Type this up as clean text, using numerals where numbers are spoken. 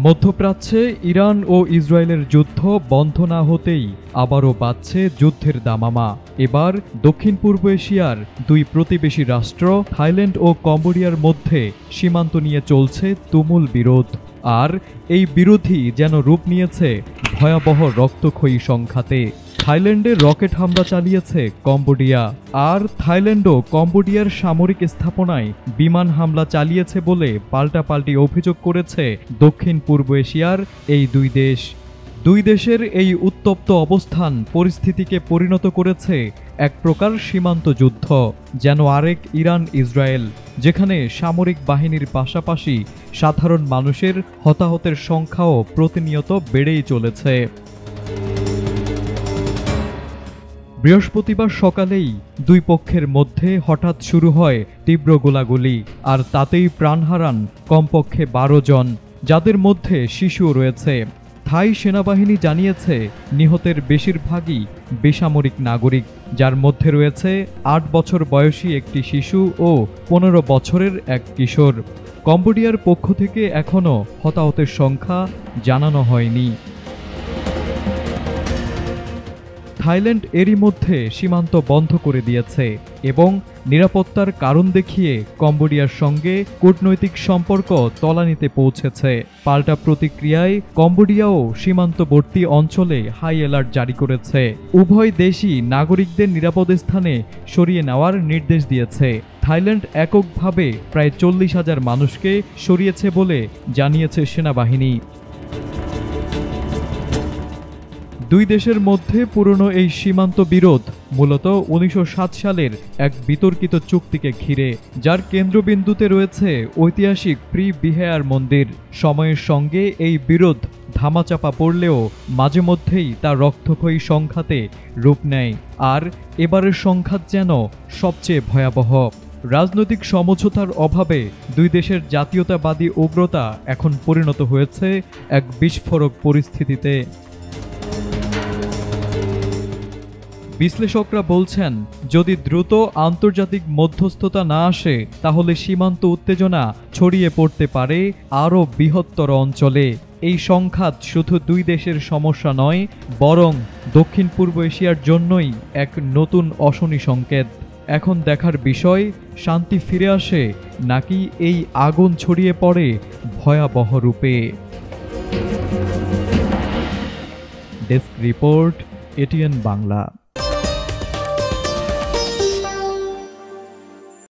মধ্যপ্রাচ্যে ইরান ও ইসরায়েলের যুদ্ধ বন্ধ না হতেই আবারও বাজছে যুদ্ধের দামামা। এবার দক্ষিণ পূর্ব এশিয়ার দুই প্রতিবেশী রাষ্ট্র থাইল্যান্ড ও কম্বোডিয়ার মধ্যে সীমান্ত নিয়ে চলছে তুমুল বিরোধ। আর এই বিরোধই যেন রূপ নিয়েছে ভয়াবহ রক্তক্ষয়ী সংঘাতে। থাইল্যান্ডে রকেট হামলা চালিয়েছে কম্বোডিয়া, আর থাইল্যান্ডও কম্বোডিয়ার সামরিক স্থাপনায় বিমান হামলা চালিয়েছে বলে পাল্টাপাল্টি অভিযোগ করেছে দক্ষিণ পূর্ব এশিয়ার এই দুই দেশের এই উত্তপ্ত অবস্থান পরিস্থিতিকে পরিণত করেছে এক প্রকার সীমান্ত যুদ্ধ, যেন আরেক ইরান ইসরায়েল, যেখানে সামরিক বাহিনীর পাশাপাশি সাধারণ মানুষের হতাহতের সংখ্যাও প্রতিনিয়ত বেড়েই চলেছে। বৃহস্পতিবার সকালেই দুই পক্ষের মধ্যে হঠাৎ শুরু হয় তীব্র গোলাগুলি, আর তাতেই প্রাণ হারান কমপক্ষে 12 জন, যাদের মধ্যে শিশুও রয়েছে। থাই সেনাবাহিনী জানিয়েছে নিহতের বেশিরভাগই বেসামরিক নাগরিক, যার মধ্যে রয়েছে 8 বছর বয়সী একটি শিশু ও 15 বছরের এক কিশোর। কম্বোডিয়ার পক্ষ থেকে এখনও হতাহতের সংখ্যা জানানো হয়নি। থাইল্যান্ড এরই মধ্যে সীমান্ত বন্ধ করে দিয়েছে এবং নিরাপত্তার কারণ দেখিয়ে কম্বোডিয়ার সঙ্গে কূটনৈতিক সম্পর্ক তলানিতে পৌঁছেছে। পাল্টা প্রতিক্রিয়ায় কম্বোডিয়াও সীমান্তবর্তী অঞ্চলে হাই অ্যালার্ট জারি করেছে। উভয় দেশই নাগরিকদের নিরাপদ স্থানে সরিয়ে নেওয়ার নির্দেশ দিয়েছে। থাইল্যান্ড এককভাবে প্রায় 40,000 মানুষকে সরিয়েছে বলে জানিয়েছে সেনাবাহিনী। দুই দেশের মধ্যে পুরনো এই সীমান্ত বিরোধ মূলত 1907 সালের এক বিতর্কিত চুক্তিকে ঘিরে, যার কেন্দ্রবিন্দুতে রয়েছে ঐতিহাসিক প্রি-বিহেয়ার মন্দির। সময়ের সঙ্গে এই বিরোধ ধামাচাপা পড়লেও মাঝে মধ্যেই তা রক্তক্ষয়ী সংঘাতে রূপ নেয়, আর এবারের সংঘাত যেন সবচেয়ে ভয়াবহ। রাজনৈতিক সমঝোতার অভাবে দুই দেশের জাতীয়তাবাদী উগ্রতা এখন পরিণত হয়েছে এক বিস্ফোরক পরিস্থিতিতে। বিশ্লেষকরা বলছেন, যদি দ্রুত আন্তর্জাতিক মধ্যস্থতা না আসে তাহলে সীমান্ত উত্তেজনা ছড়িয়ে পড়তে পারে আরও বৃহত্তর অঞ্চলে। এই সংঘাত শুধু দুই দেশের সমস্যা নয়, বরং দক্ষিণ পূর্ব এশিয়ার জন্যই এক নতুন অশনি সংকেত। এখন দেখার বিষয়, শান্তি ফিরে আসে নাকি এই আগুন ছড়িয়ে পড়ে ভয়াবহ রূপে। Desk report, ATN Bangla.